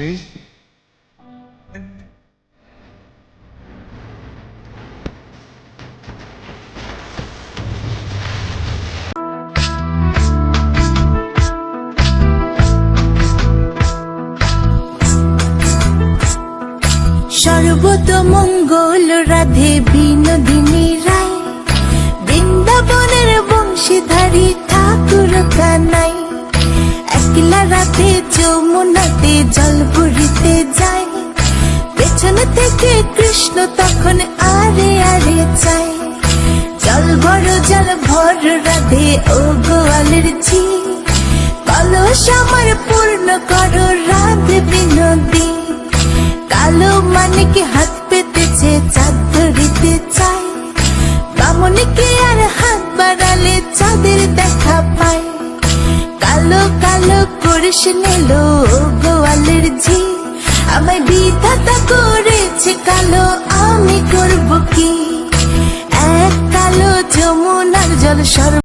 নেই। সর্বতমঙ্গল রাধে বিনোদিনী রায়, বৃন্দাবনের বংশীধারী ঠাকুর কানাই। একলা রাতে যমুনাতে জল ভরিতে যায়, পেছনে থেকে কৃষ্ণ তখন আরে আরে চায়। জল ভর রাধে ও গোয়ালের ঝি, কলস আমার পূর্ণ করো রাধে বিনোদী। কালো মানিকে হাত পেতেছে চাঁদ ধরিতে চায়, বামনিকে আর হাত বাড়ালে চাঁদের দেখা পায়। কালো কালো করিস নিল গোয়ালের ঝি, আমায় বিধাতা করেছে কালো, আমি করব কি? এক কালো যমুনার জল